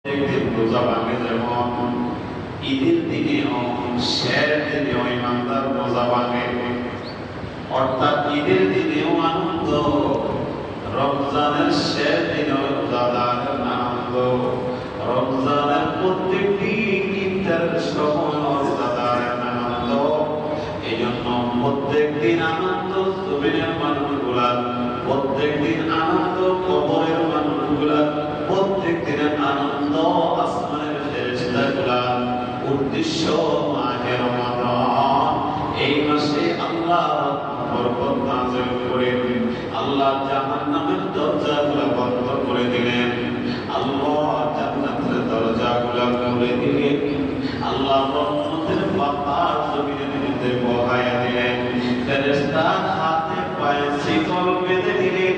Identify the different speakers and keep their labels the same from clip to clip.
Speaker 1: একদিন রোজা ভাঙে যেমন ঈদের দিনেও শেষ দিনেও ইমানদার রোজা ভাঙে, অর্থাৎ ঈদের দিনেও আনন্দ, রমজানের শেষ দিনেও রোজাদারের আনন্দ, রমজানের প্রত্যেকটি ইফতারের সময় রোজাদারের আনন্দ। এই জন্য প্রত্যেক দিন আনন্দ জমিনের মানুষগুলা, প্রত্যেক দিন আনন্দ কবরের মানুষগুলা, প্রত্যেক দিনের আনন্দ আসমানের ফেরেশতাগুলা। উদ্দেশ্য মাহে রমাদান, এই মাসে আল্লাহ বরকত নাযিল করে আল্লাহ জাহান্নামের দরজাগুলা বন্ধ করে দিলেন, আল্লাহ জান্নাতের দরজাগুলা খুলে দিলেন, আল্লাহ রহমতের বাতাস জমিনের মধ্যে বহায়া দিলেন, ফেরেশতার হাতে পায়ে শিকল বেঁধে দিলেন।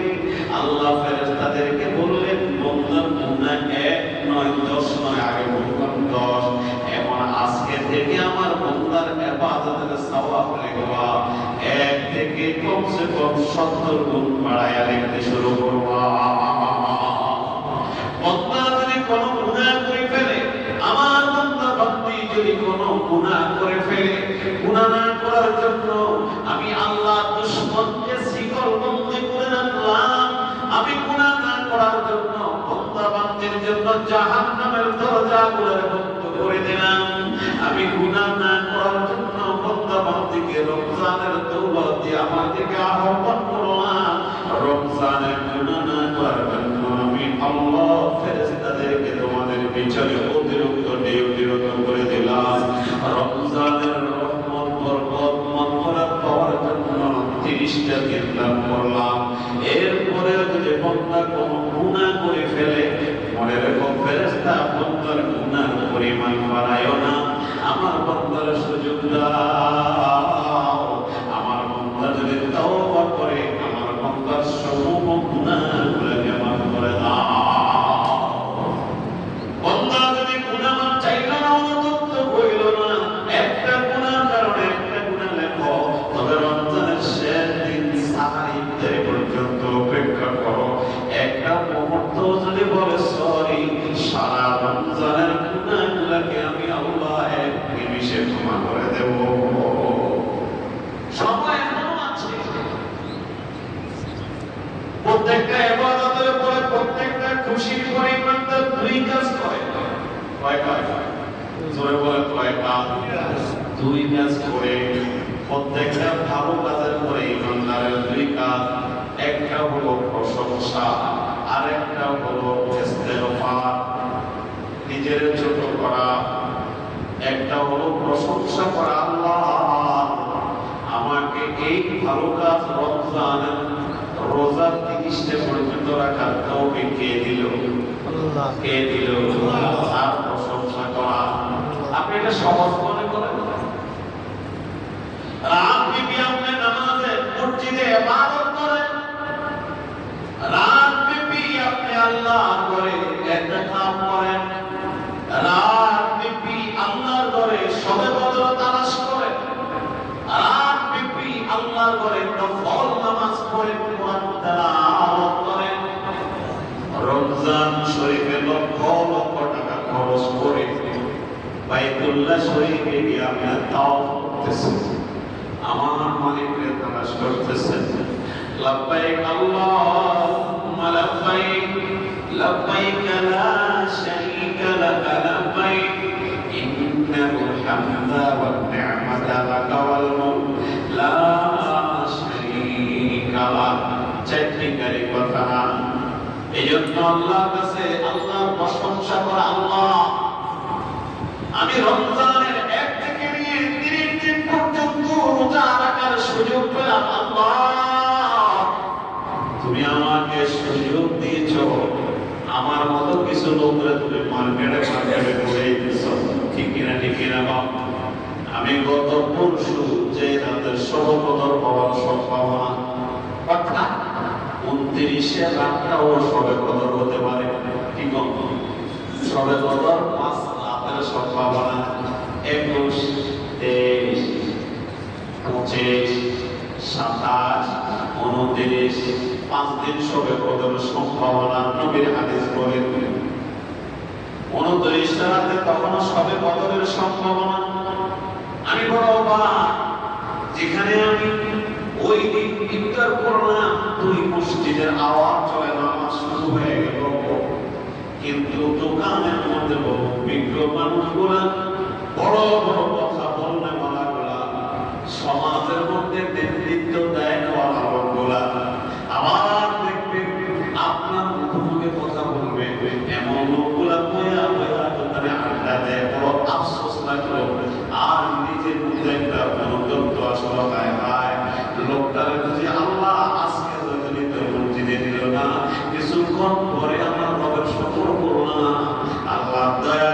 Speaker 1: আল্লাহ ফেরেশতাদেরকে বললেন, বান্দার গুনাহ 1 নয় 10 নয়, আগে বললাম 10, এখন আজকে থেকে আমার বান্দার ইবাদতের সওয়াব লিখবা 1 থেকে কমসে কম 70 গুণ বাড়ায়া লিখতে শুরু করবা। বান্দা যদি কোনো গুনাহ করে ফেলে, আমার বান্দা বান্দি যদি কোনো গুনাহ করে ফেলে, গুনাহ না করার জন্য আমি আল্লাহ দুশমনকে শিকল বন্দী করে রাখলাম, আমি গুনাহ না করার জন্য বান্দা বান্দির জন্য জাহান্নামের দরজাগুলো বন্ধ করে দিলাম, আমি গুনাহ না করার জন্য বান্দা বান্দিকে রমজানের তওবা দিয়ে আমার দিকে আহ্বান করলাম, রমজানের গুনাহ না করার জন্য আমি আল্লাহ ফেরেশতাদেরকে তোমাদের পিছনে অতিরিক্ত নিয়োজিত করে দিলাম, রমজানের রহমত বরকত মাগফিরাত পাওয়ার জন্য 30টা দিন দান করলাম। এরপরে যদি বান্দা কোনো গুনাহ করে ফেলে, মনে রেখো ফেরেশতা বান্দার গুনার পরিমাণ বাড়ায়ও না, আমার বান্দার সুযোগ দাও, আমার বান্দা যদি তওবা করে আমার বান্দার সমস্ত গুনাহগুলোকে মাফ করে দাও। বান্দা যদি গুনাহ চাইলো না, অনুতপ্ত হইল না, একটা গুনার কারণে একটা গুনাহ লেখো, তবে রমজানের শেষ দিন সাহারি ইফতারি পর্যন্ত অপেক্ষা করো, একটা মুহূর্ত যদি বলে সরি, সারা রমজানের গুনাহগুলোকে আমি আল্লাহ এক নিমিষে ক্ষমা করে দেব। সময় এখনো আছে, প্রত্যেকটা ইবাদতের পরে প্রত্যেকটা খুশির পরে ইমানদার 2 কাজ করে। কয় কাজ? জোরে বলে কয় কাজ? 2 কাজ করে। প্রত্যেকটা ভালো কাজের পরে ইমানদারের 2 কাজ, একটা হলো প্রশংসা, আরেকটা হলো ইস্তেগফার, নিজের ছোট করা। একটা হলো প্রশংসা করা, আল্লাহ আমাকে এই ভালো কাজ রমজানের রোজা 30টা পর্যন্ত রাখার তৌফিক কে দিল? আল্লাহ। কে দিল? আল্লাহ। আর প্রশংসা করা, আপনি এটা সহজ মনে করেন? রাত বিবি আপনি নামাজে মসজিদে ইবাদত করেন, রাত বিবি আপনি আল্লাহর ঘরে ইতিকাফ করেন, রাত বিবি আল্লাহর ঘরে শবে বদর তালাশ করেন, রাত বিবি আল্লাহর ঘরে নফল নামাজ পড়েন, কোরআন তেলাওয়াত করেন, রমজান শরীফে লক্ষ লক্ষ টাকা খরচ করে বাইতুল্লাহ শরীফে গিয়ে আপনি তাওয়াফ করতেছেন, আমার মালিককে তালাশ করতেছেন। লব্বাইক আল্লাহুম্মা লব্বাইক, লব্বাইক লা শারীকা লাক লব্বাইক, ইন্নাল হামদা ওয়ান নি'মাতা লাকা ওয়াল মুলক লা শারীকা লাক। চারটি কথা। এইজন্য আল্লাহর কাছে আল্লাহর প্রশংসা করা, আল্লাহ আমি রমজানের 1 থেকে নিয়ে 30 দিন পর্যন্ত রোজা রাখার সুযোগ পেলাম, আল্লাহ তুমি আমাকে সুযোগ দিয়েছো, আমার মতো কিছু লোকরা তুমি মার্কেটে ঘুরে দিয়েছো, ঠিক কিনা? ঠিক কিনা? আমি গত পরশু যে রাতের সহবদর হওয়ার সম্ভাবনা, অর্থাৎ 29 রাতটাও সবে কদর হতে পারে, ঠিক সবে কদর 5 রাতের সম্ভাবনা, 21, 23, 25, 27, 29, 5 দিন সবে কদর সম্ভাবনা। নবীর হাদিস বলেন 29 রাতে কখনো সবে বদরের সম্ভাবনা। আমি বড় অবাক, যেখানে আমি ওই দিন ইফতার করলাম, দুই মসজিদের আওয়াজ চলে, নামাজ শুরু হয়ে গেল, কিন্তু দোকানের মধ্যে বিজ্ঞ মানুষগুলা বড় বড় কথা বললে মালাগুলা, সমাজের মধ্যে নেতৃত্ব দেয় লোকগুলা, আবার দেখবেন আপনার মুখে কথা বলবে এমন লোকগুলা বয়া বয়া দোকানে আড্ডা দেয়, বড় আফসোস লাগলো। আর নিজের মধ্যে একটা অনুতপ্ত আসলে হয়, লোকটার যে আল্লাহ আজকে যদি মসজিদে দিল না, কিছুক্ষণ পরে আমার রবের শকর করলাম, আল্লাহ দয়া